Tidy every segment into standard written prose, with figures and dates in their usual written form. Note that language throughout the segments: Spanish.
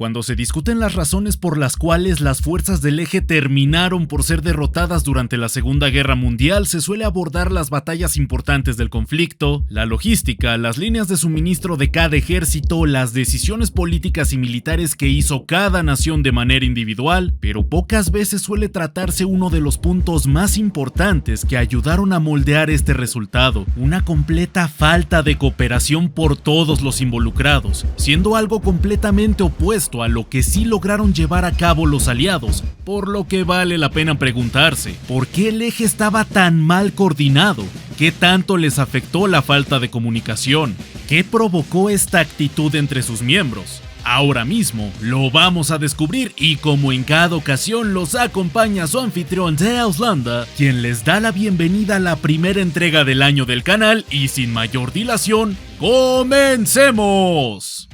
Cuando se discuten las razones por las cuales las fuerzas del Eje terminaron por ser derrotadas durante la Segunda Guerra Mundial, se suele abordar las batallas importantes del conflicto, la logística, las líneas de suministro de cada ejército, las decisiones políticas y militares que hizo cada nación de manera individual, pero pocas veces suele tratarse uno de los puntos más importantes que ayudaron a moldear este resultado: una completa falta de cooperación por todos los involucrados, siendo algo completamente opuesto a lo que sí lograron llevar a cabo los aliados, por lo que vale la pena preguntarse, ¿por qué el Eje estaba tan mal coordinado? ¿Qué tanto les afectó la falta de comunicación? ¿Qué provocó esta actitud entre sus miembros? Ahora mismo lo vamos a descubrir, y como en cada ocasión los acompaña su anfitrión de Auslanda, quien les da la bienvenida a la primera entrega del año del canal, y sin mayor dilación, ¡comencemos!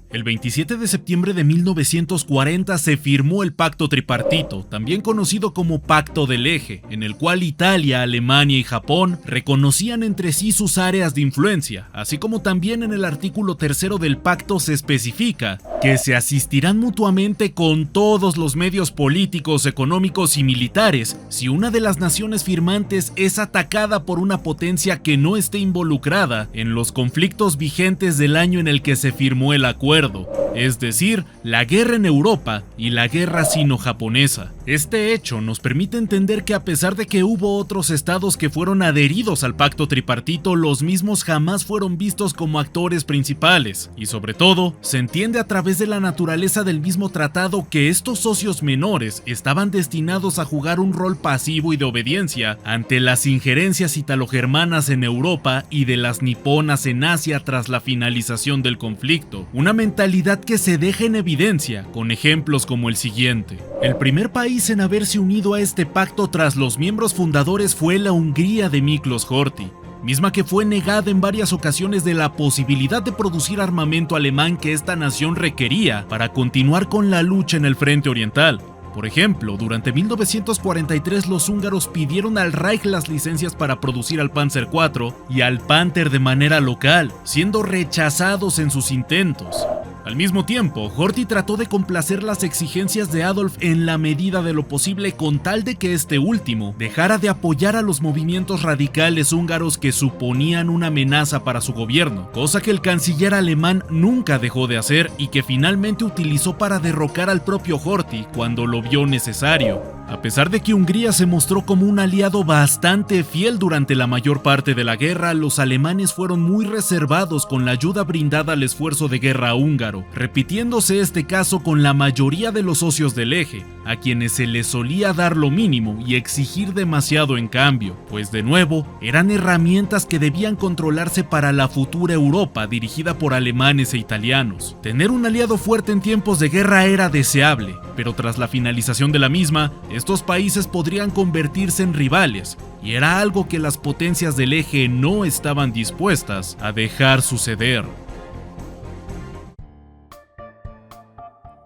El 27 de septiembre de 1940 se firmó el Pacto Tripartito, también conocido como Pacto del Eje, en el cual Italia, Alemania y Japón reconocían entre sí sus áreas de influencia, así como también en el artículo 3 del pacto se especifica que se asistirán mutuamente con todos los medios políticos, económicos y militares si una de las naciones firmantes es atacada por una potencia que no esté involucrada en los conflictos vigentes del año en el que se firmó el acuerdo, es decir, la guerra en Europa y la guerra sino-japonesa. Este hecho nos permite entender que a pesar de que hubo otros estados que fueron adheridos al pacto tripartito, los mismos jamás fueron vistos como actores principales, y sobre todo, se entiende a través de la naturaleza del mismo tratado que estos socios menores estaban destinados a jugar un rol pasivo y de obediencia ante las injerencias italo-germanas en Europa y de las niponas en Asia tras la finalización del conflicto. Una mentalidad que se deja en evidencia con ejemplos como el siguiente. El primer país en haberse unido a este pacto tras los miembros fundadores fue la Hungría de Miklos Horthy, misma que fue negada en varias ocasiones de la posibilidad de producir armamento alemán que esta nación requería para continuar con la lucha en el frente oriental. Por ejemplo, durante 1943 los húngaros pidieron al Reich las licencias para producir al Panzer IV y al Panther de manera local, siendo rechazados en sus intentos. Al mismo tiempo, Horthy trató de complacer las exigencias de Adolf en la medida de lo posible con tal de que este último dejara de apoyar a los movimientos radicales húngaros que suponían una amenaza para su gobierno, cosa que el canciller alemán nunca dejó de hacer y que finalmente utilizó para derrocar al propio Horthy cuando lo vio necesario. A pesar de que Hungría se mostró como un aliado bastante fiel durante la mayor parte de la guerra, los alemanes fueron muy reservados con la ayuda brindada al esfuerzo de guerra húngaro, repitiéndose este caso con la mayoría de los socios del Eje, a quienes se les solía dar lo mínimo y exigir demasiado en cambio, pues de nuevo, eran herramientas que debían controlarse para la futura Europa dirigida por alemanes e italianos. Tener un aliado fuerte en tiempos de guerra era deseable, pero tras la finalización de la misma, estos países podrían convertirse en rivales, y era algo que las potencias del Eje no estaban dispuestas a dejar suceder.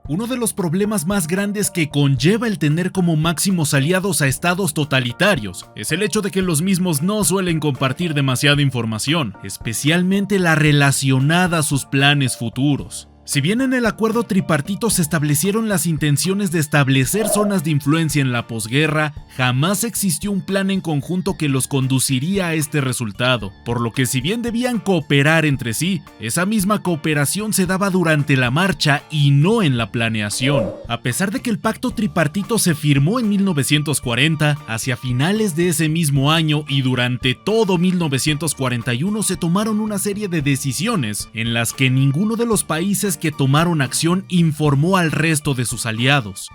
Uno de los problemas más grandes que conlleva el tener como máximos aliados a estados totalitarios es el hecho de que los mismos no suelen compartir demasiada información, especialmente la relacionada a sus planes futuros. Si bien en el acuerdo tripartito se establecieron las intenciones de establecer zonas de influencia en la posguerra, jamás existió un plan en conjunto que los conduciría a este resultado, por lo que si bien debían cooperar entre sí, esa misma cooperación se daba durante la marcha y no en la planeación. A pesar de que el pacto tripartito se firmó en 1940, hacia finales de ese mismo año y durante todo 1941 se tomaron una serie de decisiones en las que ninguno de los países que tomaron acción informó al resto de sus aliados.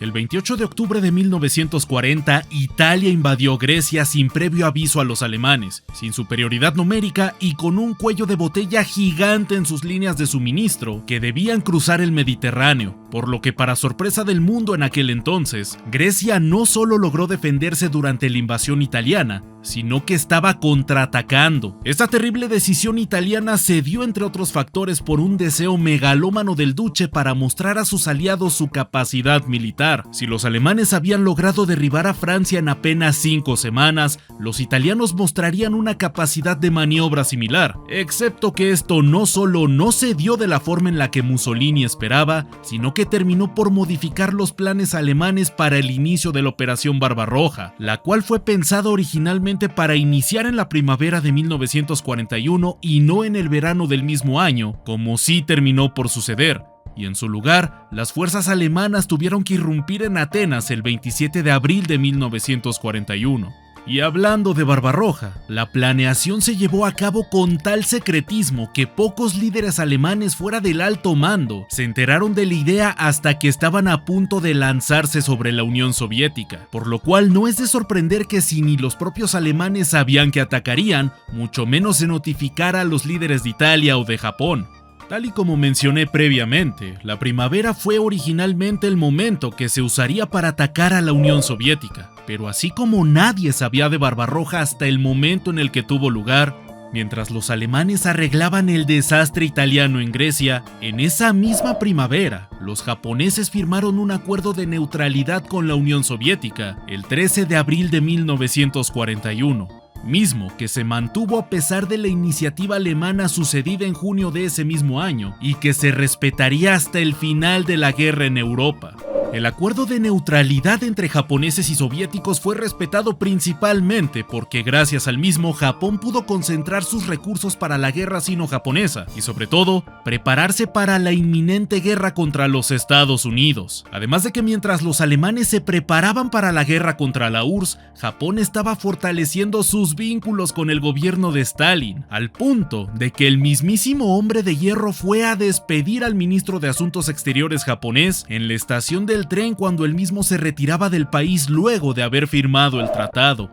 El 28 de octubre de 1940, Italia invadió Grecia sin previo aviso a los alemanes, sin superioridad numérica y con un cuello de botella gigante en sus líneas de suministro que debían cruzar el Mediterráneo, por lo que para sorpresa del mundo en aquel entonces, Grecia no solo logró defenderse durante la invasión italiana, sino que estaba contraatacando. Esta terrible decisión italiana se dio, entre otros factores, por un deseo megalómano del duce para mostrar a sus aliados su capacidad militar. Si los alemanes habían logrado derribar a Francia en apenas 5 semanas, los italianos mostrarían una capacidad de maniobra similar, excepto que esto no solo no se dio de la forma en la que Mussolini esperaba, sino que terminó por modificar los planes alemanes para el inicio de la Operación Barbarroja, la cual fue pensada originalmente para iniciar en la primavera de 1941 y no en el verano del mismo año, como sí terminó por suceder. Y en su lugar, las fuerzas alemanas tuvieron que irrumpir en Atenas el 27 de abril de 1941. Y hablando de Barbarroja, la planeación se llevó a cabo con tal secretismo que pocos líderes alemanes fuera del alto mando se enteraron de la idea hasta que estaban a punto de lanzarse sobre la Unión Soviética, por lo cual no es de sorprender que si ni los propios alemanes sabían que atacarían, mucho menos se notificara a los líderes de Italia o de Japón. Tal y como mencioné previamente, la primavera fue originalmente el momento que se usaría para atacar a la Unión Soviética, pero así como nadie sabía de Barbarroja hasta el momento en el que tuvo lugar, mientras los alemanes arreglaban el desastre italiano en Grecia, en esa misma primavera, los japoneses firmaron un acuerdo de neutralidad con la Unión Soviética el 13 de abril de 1941. Mismo que se mantuvo a pesar de la iniciativa alemana sucedida en junio de ese mismo año y que se respetaría hasta el final de la guerra en Europa. El acuerdo de neutralidad entre japoneses y soviéticos fue respetado principalmente porque gracias al mismo Japón pudo concentrar sus recursos para la guerra sino-japonesa y sobre todo prepararse para la inminente guerra contra los Estados Unidos. Además de que mientras los alemanes se preparaban para la guerra contra la URSS, Japón estaba fortaleciendo sus vínculos con el gobierno de Stalin, al punto de que el mismísimo hombre de hierro fue a despedir al ministro de Asuntos Exteriores japonés en la estación del tren cuando él mismo se retiraba del país luego de haber firmado el tratado.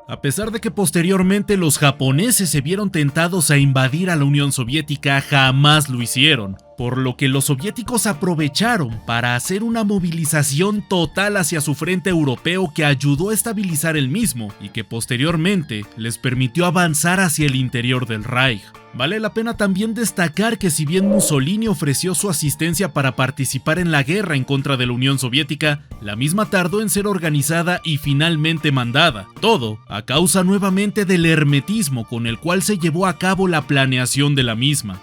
A pesar de que posteriormente los japoneses se vieron tentados a invadir a la Unión Soviética, jamás lo hicieron, por lo que los soviéticos aprovecharon para hacer una movilización total hacia su frente europeo que ayudó a estabilizar el mismo y que posteriormente les permitió avanzar hacia el interior del Reich. Vale la pena también destacar que si bien Mussolini ofreció su asistencia para participar en la guerra en contra de la Unión Soviética, la misma tardó en ser organizada y finalmente mandada, todo a causa nuevamente del hermetismo con el cual se llevó a cabo la planeación de la misma.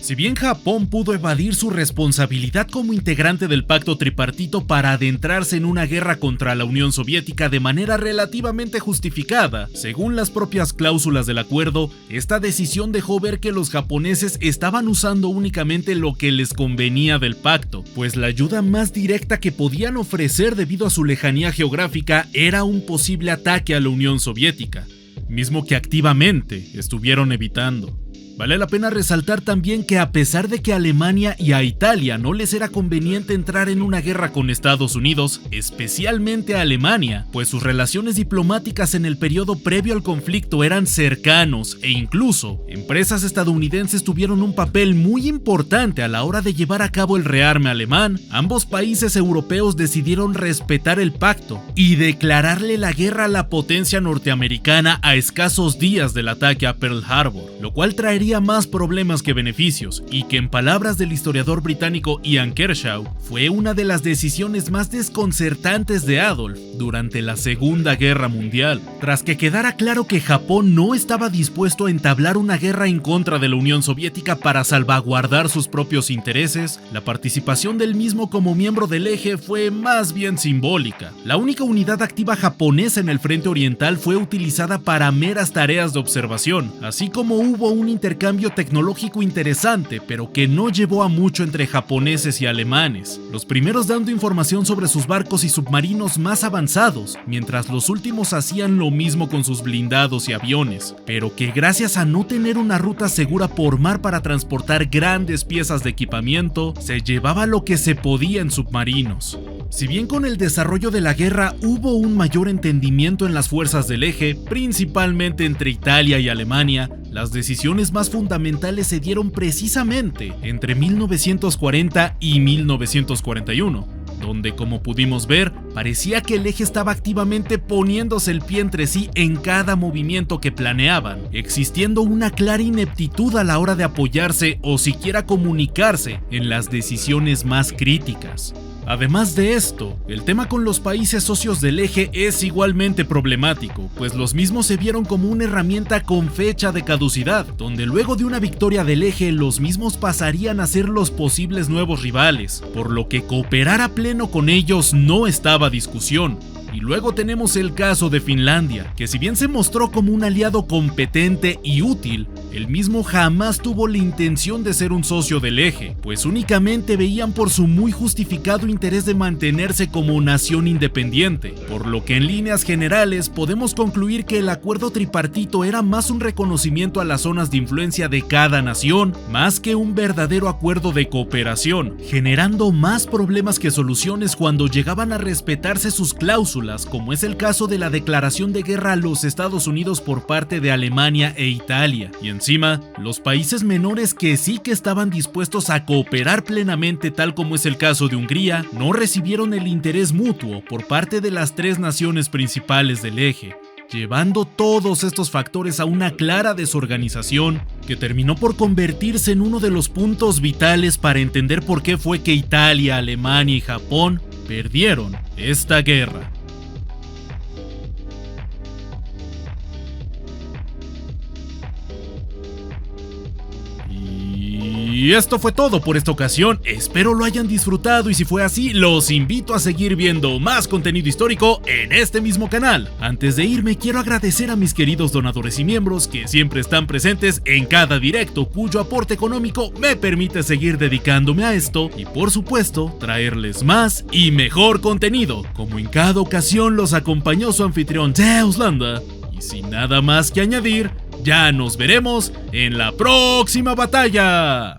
Si bien Japón pudo evadir su responsabilidad como integrante del pacto tripartito para adentrarse en una guerra contra la Unión Soviética de manera relativamente justificada, según las propias cláusulas del acuerdo, esta decisión dejó ver que los japoneses estaban usando únicamente lo que les convenía del pacto, pues la ayuda más directa que podían ofrecer debido a su lejanía geográfica era un posible ataque a la Unión Soviética, mismo que activamente estuvieron evitando. Vale la pena resaltar también que a pesar de que a Alemania y a Italia no les era conveniente entrar en una guerra con Estados Unidos, especialmente a Alemania, pues sus relaciones diplomáticas en el periodo previo al conflicto eran cercanos e incluso empresas estadounidenses tuvieron un papel muy importante a la hora de llevar a cabo el rearme alemán, ambos países europeos decidieron respetar el pacto y declararle la guerra a la potencia norteamericana a escasos días del ataque a Pearl Harbor, lo cual traería más problemas que beneficios, y que en palabras del historiador británico Ian Kershaw, fue una de las decisiones más desconcertantes de Adolf durante la Segunda Guerra Mundial. Tras que quedara claro que Japón no estaba dispuesto a entablar una guerra en contra de la Unión Soviética para salvaguardar sus propios intereses, la participación del mismo como miembro del eje fue más bien simbólica. La única unidad activa japonesa en el frente oriental fue utilizada para meras tareas de observación, así como hubo un intercambio tecnológico interesante, pero que no llevó a mucho entre japoneses y alemanes, los primeros dando información sobre sus barcos y submarinos más avanzados, mientras los últimos hacían lo mismo con sus blindados y aviones, pero que gracias a no tener una ruta segura por mar para transportar grandes piezas de equipamiento, se llevaba lo que se podía en submarinos. Si bien con el desarrollo de la guerra hubo un mayor entendimiento en las fuerzas del eje, principalmente entre Italia y Alemania, las decisiones más fundamentales se dieron precisamente entre 1940 y 1941, donde, como pudimos ver, parecía que el eje estaba activamente poniéndose el pie entre sí en cada movimiento que planeaban, existiendo una clara ineptitud a la hora de apoyarse o siquiera comunicarse en las decisiones más críticas. Además de esto, el tema con los países socios del eje es igualmente problemático, pues los mismos se vieron como una herramienta con fecha de caducidad, donde luego de una victoria del eje los mismos pasarían a ser los posibles nuevos rivales, por lo que cooperar a pleno con ellos no estaba a discusión. Y luego tenemos el caso de Finlandia, que si bien se mostró como un aliado competente y útil, el mismo jamás tuvo la intención de ser un socio del eje, pues únicamente veían por su muy justificado interés de mantenerse como nación independiente, por lo que en líneas generales podemos concluir que el acuerdo tripartito era más un reconocimiento a las zonas de influencia de cada nación, más que un verdadero acuerdo de cooperación, generando más problemas que soluciones cuando llegaban a respetarse sus cláusulas, como es el caso de la declaración de guerra a los Estados Unidos por parte de Alemania e Italia, y encima, los países menores que sí que estaban dispuestos a cooperar plenamente, tal como es el caso de Hungría, no recibieron el interés mutuo por parte de las tres naciones principales del eje, llevando todos estos factores a una clara desorganización que terminó por convertirse en uno de los puntos vitales para entender por qué fue que Italia, Alemania y Japón perdieron esta guerra. Y esto fue todo por esta ocasión, espero lo hayan disfrutado y si fue así, los invito a seguir viendo más contenido histórico en este mismo canal. Antes de irme, quiero agradecer a mis queridos donadores y miembros que siempre están presentes en cada directo, cuyo aporte económico me permite seguir dedicándome a esto y por supuesto, traerles más y mejor contenido. Como en cada ocasión los acompañó su anfitrión Zeus Landa, y sin nada más que añadir, ya nos veremos en la próxima batalla.